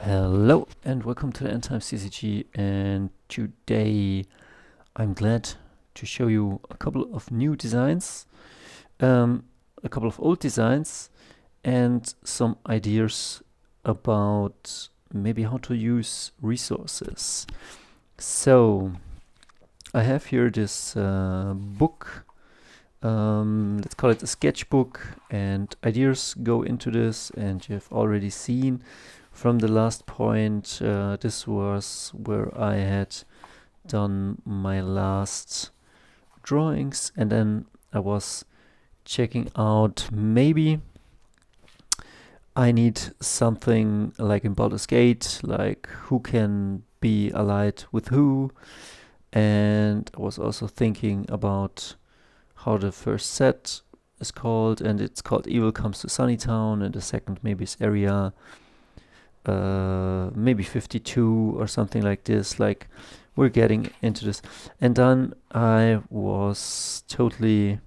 Hello and welcome to the Endtimes CCG, and today I'm glad to show you a couple of new designs, a couple of old designs, and some ideas about maybe how to use resources. So I have here this book, let's call it a sketchbook, and ideas go into this, and you've already seen from the last point, this was where I had done my last drawings, and then I was checking out maybe I need something like in Baldur's Gate, like who can be allied with who, and I was also thinking about how the first set is called, and it's called Evil Comes to Sunnytown, and the second maybe is Area maybe 52 or something like this. Like, we're getting into this. And then I was totally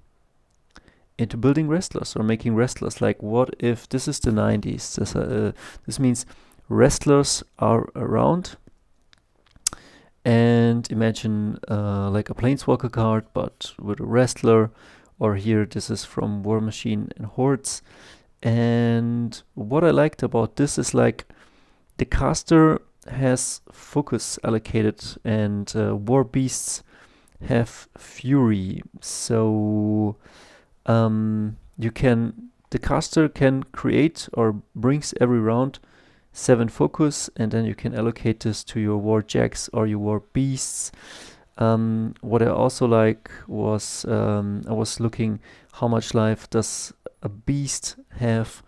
into building wrestlers or making wrestlers. Like, what if this is the 90s? This means wrestlers are around. And imagine like a Planeswalker card, but with a wrestler. Or here, this is from War Machine and Hordes. And what I liked about this is like the caster has focus allocated, and war beasts have fury. So the caster can create or brings every round 7 focus, and then you can allocate this to your war jacks or your war beasts. What I also like was I was looking how much life does a beast have,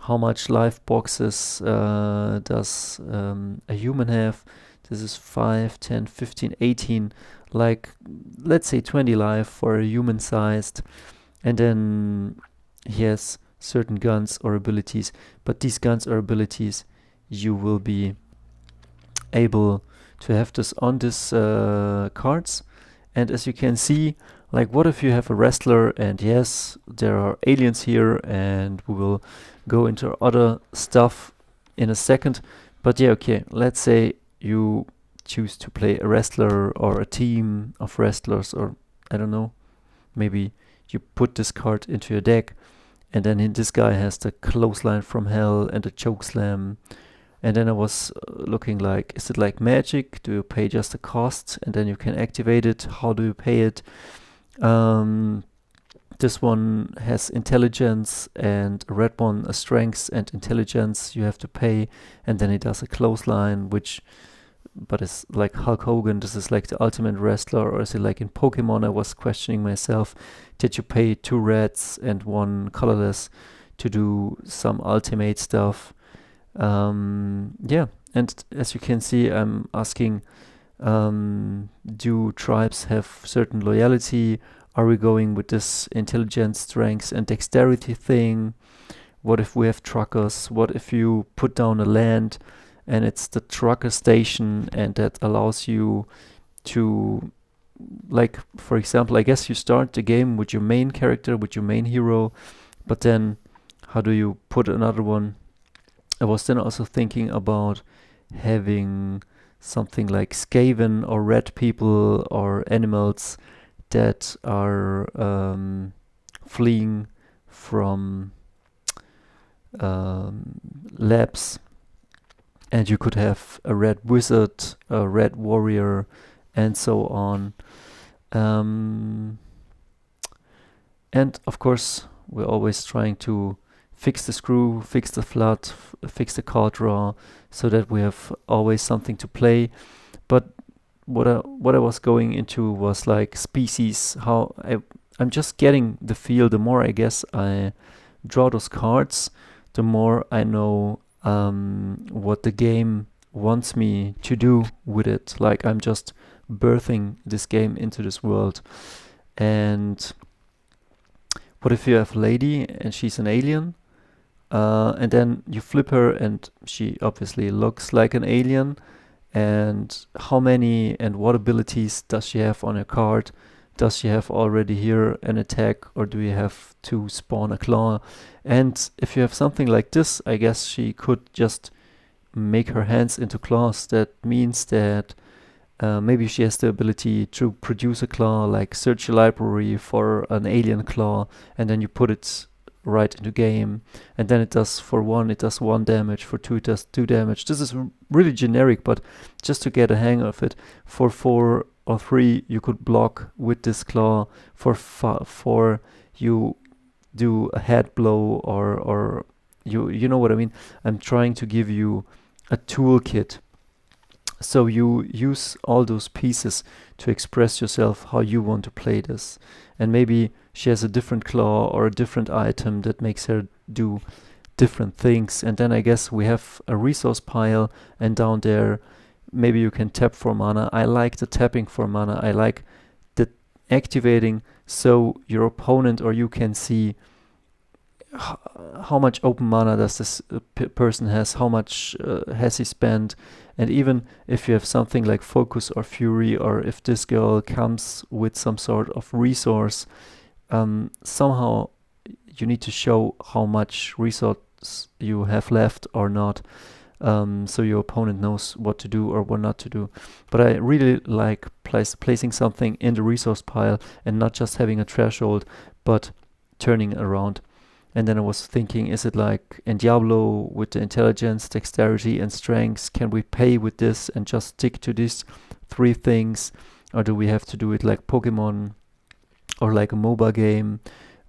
how much life boxes does a human have. This is 5, 10, 15, 18, like let's say 20 life for a human sized. And then he has certain guns or abilities, but these guns or abilities you will be able to have this on this cards. And as you can see, like, what if you have a wrestler, and yes, there are aliens here, and we will go into other stuff in a second. But yeah, okay, let's say you choose to play a wrestler or a team of wrestlers, or I don't know, maybe you put this card into your deck, and then this guy has the clothesline from hell and the choke slam. And then I was looking like, is it like Magic? Do you pay just the cost and then you can activate it? How do you pay it? This one has intelligence, and a red one a strength and intelligence you have to pay, and then it does a clothesline, but it's like Hulk Hogan. This is like the ultimate wrestler. Or is it like in Pokemon? I was questioning myself, did you pay 2 reds and 1 colorless to do some ultimate stuff? Yeah, and as you can see, I'm asking, do tribes have certain loyalty? Are we going with this intelligence, strength, and dexterity thing? What if we have truckers? What if you put down a land and it's the trucker station, and that allows you to, like, for example, I guess you start the game with your main character, with your main hero, but then how do you put another one? I was then also thinking about having something like Skaven or red people or animals that are fleeing from labs, and you could have a red wizard, a red warrior, and so on. And of course, we're always trying to fix the screw, fix the flood, fix the card draw, so that we have always something to play. But what I was going into was like species. How I'm just getting the feel. The more I guess I draw those cards, the more I know what the game wants me to do with it. Like, I'm just birthing this game into this world. And what if you have a lady and she's an alien? And then you flip her, and she obviously looks like an alien. And how many and what abilities does she have on her card? Does she have already here an attack, or do you have to spawn a claw? And if you have something like this, I guess she could just make her hands into claws. That means that maybe she has the ability to produce a claw, like search your library for an alien claw, and then you put it right into game, and then it does for 1, it does 1 damage, for 2, it does 2 damage. This is really generic, but just to get a hang of it, for 4 or 3, you could block with this claw. For 4, you do a head blow, or you know what I mean. I'm trying to give you a toolkit, so you use all those pieces to express yourself how you want to play this. And maybe she has a different claw or a different item that makes her do different things. And then I guess we have a resource pile, and down there maybe you can tap for mana. I like the tapping for mana. I like the activating, so your opponent or you can see how much open mana does this person has, how much has he spent. And even if you have something like Focus or Fury, or if this girl comes with some sort of resource, somehow you need to show how much resource you have left or not, so your opponent knows what to do or what not to do. But I really like placing something in the resource pile and not just having a threshold, but turning around. And then I was thinking, is it like in Diablo with the intelligence, dexterity, and strength? Can we pay with this and just stick to these 3 things? Or do we have to do it like Pokemon or like a MOBA game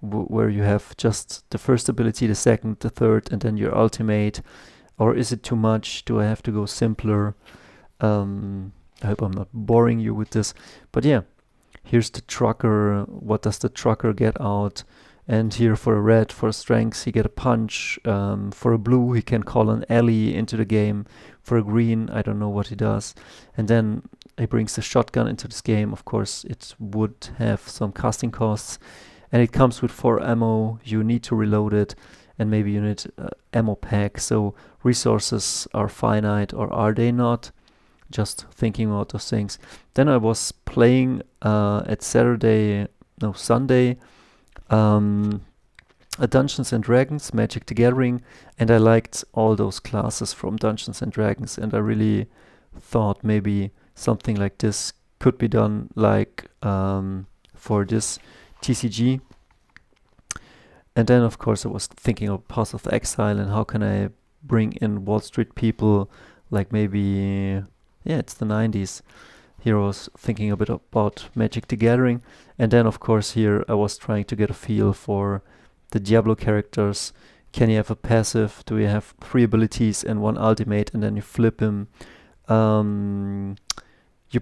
where you have just the first ability, the second, the third, and then your ultimate? Or is it too much? Do I have to go simpler? I hope I'm not boring you with this. But yeah, here's the trucker. What does the trucker get out? And here for a red, for strength, he get a punch. For a blue, he can call an ally into the game. For a green, I don't know what he does. And then he brings the shotgun into this game. Of course, it would have some casting costs. And it comes with 4 ammo. You need to reload it. And maybe you need ammo pack. So resources are finite, or are they not? Just thinking about those things. Then I was playing at Sunday, a Dungeons and Dragons, Magic the Gathering, and I liked all those classes from Dungeons and Dragons, and I really thought maybe something like this could be done, like for this TCG. And then of course I was thinking of Path of Exile, and how can I bring in Wall Street people, like maybe, yeah, it's the 90s. Here I was thinking a bit about Magic the Gathering. And then of course here I was trying to get a feel for the Diablo characters. Can you have a passive? Do you have 3 abilities and 1 ultimate, and then you flip him? You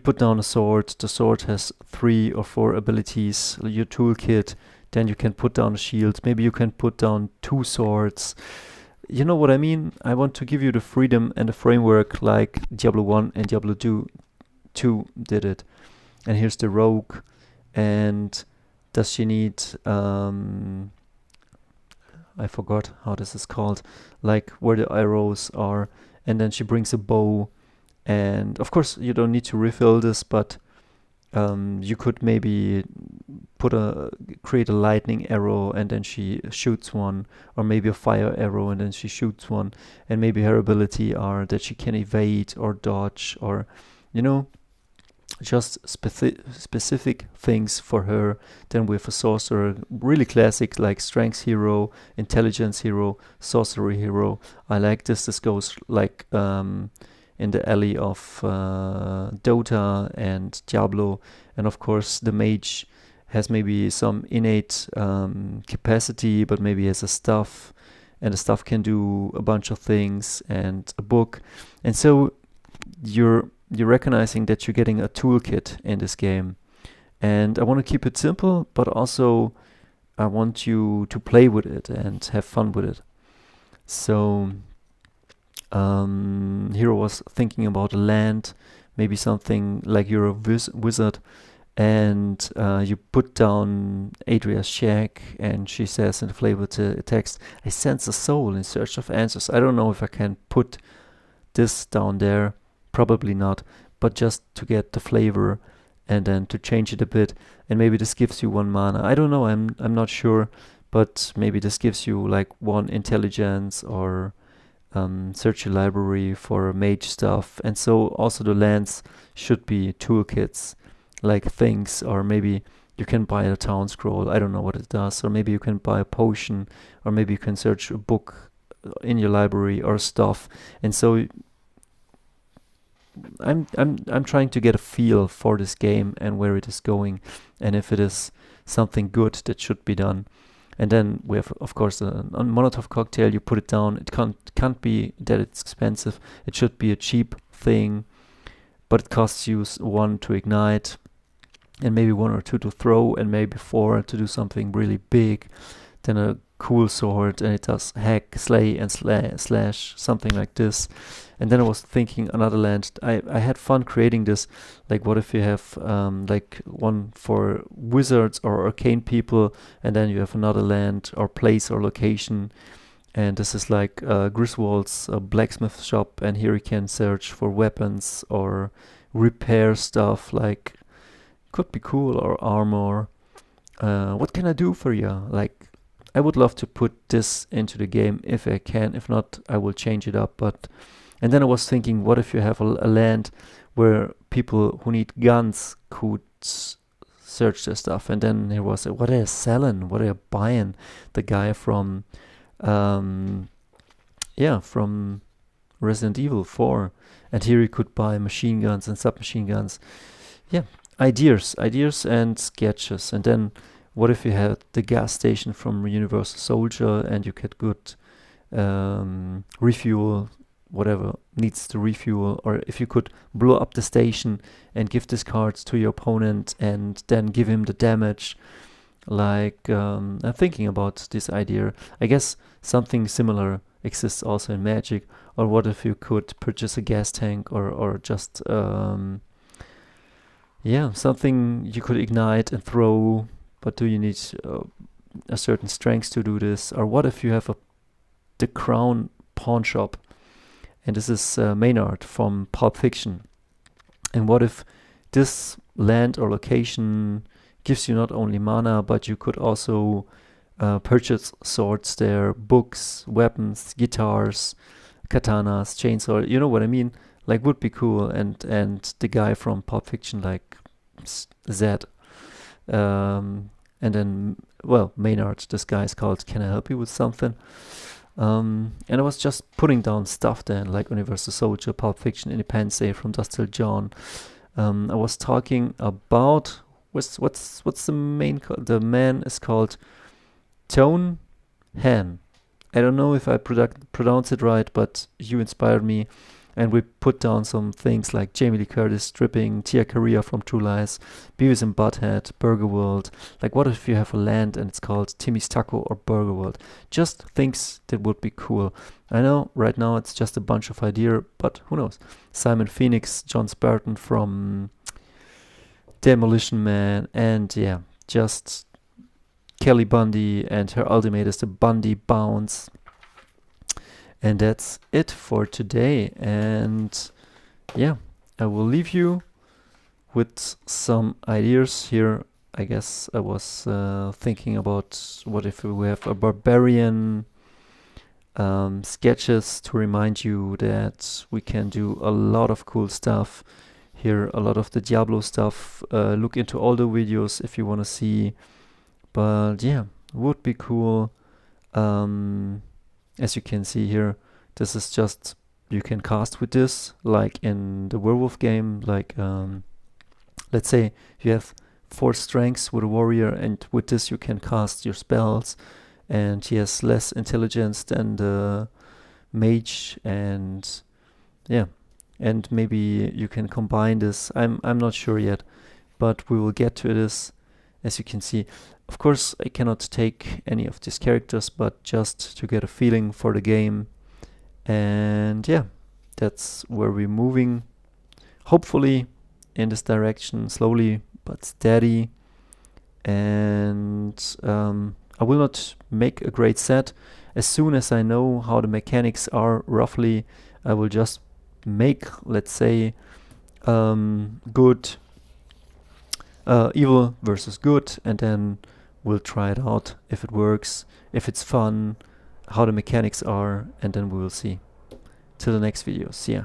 put down a sword. The sword has 3 or 4 abilities. Your toolkit. Then you can put down a shield. Maybe you can put down 2 swords. You know what I mean? I want to give you the freedom and the framework like Diablo 1 and Diablo 2 did it. And here's the rogue. And does she need I forgot how this is called, like where the arrows are. And then she brings a bow, and of course you don't need to refill this, but you could maybe create a lightning arrow and then she shoots one, or maybe a fire arrow and then she shoots one. And maybe her ability are that she can evade or dodge, or just specific things for her. Then we have a sorcerer, really classic, like strength hero, intelligence hero, sorcery hero. I like this. This goes like in the alley of Dota and Diablo. And of course the mage has maybe some innate capacity, but maybe has a staff, and the staff can do a bunch of things, and a book. And so you're recognizing that you're getting a toolkit in this game. And I want to keep it simple, but also I want you to play with it and have fun with it. So here I was thinking about a land, maybe something like you're a wizard, and you put down Adria's shack, and she says in the flavor text, "I sense a soul in search of answers." I don't know if I can put this down there. Probably not, but just to get the flavor and then to change it a bit. And maybe this gives you 1 mana. I don't know, I'm not sure, but maybe this gives you like 1 intelligence, or search your library for mage stuff. And so also the lands should be toolkits, like things, or maybe you can buy a town scroll. I don't know what it does. Or maybe you can buy a potion, or maybe you can search a book in your library or stuff. And so I'm trying to get a feel for this game and where it is going, and if it is something good that should be done. And then we have, of course, a Molotov cocktail. You put it down. It can't be that it's expensive. It should be a cheap thing, but it costs you 1 to ignite, and maybe 1 or 2 to throw, and maybe 4 to do something really big. Then a cool sword, and it does hack, slay, and slash, something like this. And then I was thinking another land. I had fun creating this. Like, what if you have like one for wizards or arcane people, and then you have another land or place or location. And this is like Griswold's blacksmith shop, and here you can search for weapons or repair stuff. Like, could be cool, or armor. What can I do for you? Like, I would love to put this into the game if I can. If not, I will change it up. And then I was thinking, what if you have a land where people who need guns could search their stuff? And then there was, what are you selling? What are you buying? The guy from, from Resident Evil 4. And here you could buy machine guns and submachine guns. Yeah, ideas and sketches. And then what if you had the gas station from Universal Soldier, and you get good refuel, whatever needs to refuel, or if you could blow up the station and give these cards to your opponent and then give him the damage. Like, I'm thinking about this idea. I guess something similar exists also in Magic. Or what if you could purchase a gas tank, or just something you could ignite and throw, but do you need a certain strength to do this? Or what if you have the Crown pawn shop, and this is Maynard from Pulp Fiction. And what if this land or location gives you not only mana, but you could also purchase swords there, books, weapons, guitars, katanas, chainsaw, you know what I mean? Like, would be cool. And the guy from Pulp Fiction, like Zed. And then, well, Maynard, this guy is called Can I Help You With Something? And I was just putting down stuff then, like Universal Soldier, Pulp Fiction, Independence Day, From Dusk Till Dawn. I was talking about, what's the main, the man is called Tone Han. I don't know if I pronounce it right, but you inspired me. And we put down some things like Jamie Lee Curtis stripping, Tia Korea from True Lies, Beavis and Butthead, Burger World. Like, what if you have a land and it's called Timmy's Taco or Burger World? Just things that would be cool. I know right now it's just a bunch of ideas, but who knows? Simon Phoenix, John Spartan from Demolition Man, and yeah, just Kelly Bundy, and her ultimate is the Bundy Bounce. And that's it for today. And yeah, I will leave you with some ideas here. I guess I was thinking about what if we have a barbarian sketches to remind you that we can do a lot of cool stuff here, a lot of the Diablo stuff. Look into all the videos if you want to see. But yeah, would be cool. As you can see here, this is just, you can cast with this, like in the werewolf game. Like, let's say you have 4 strengths with a warrior, and with this you can cast your spells, and he has less intelligence than the mage, and yeah, and maybe you can combine this. I'm not sure yet, but we will get to this. As you can see, of course, I cannot take any of these characters, but just to get a feeling for the game. And yeah, that's where we're moving, hopefully in this direction, slowly but steady. And I will not make a great set. As soon as I know how the mechanics are roughly, I will just make, let's say, good, evil versus good, and then we'll try it out if it works, if it's fun, how the mechanics are, and then we will see. till the next video. See ya.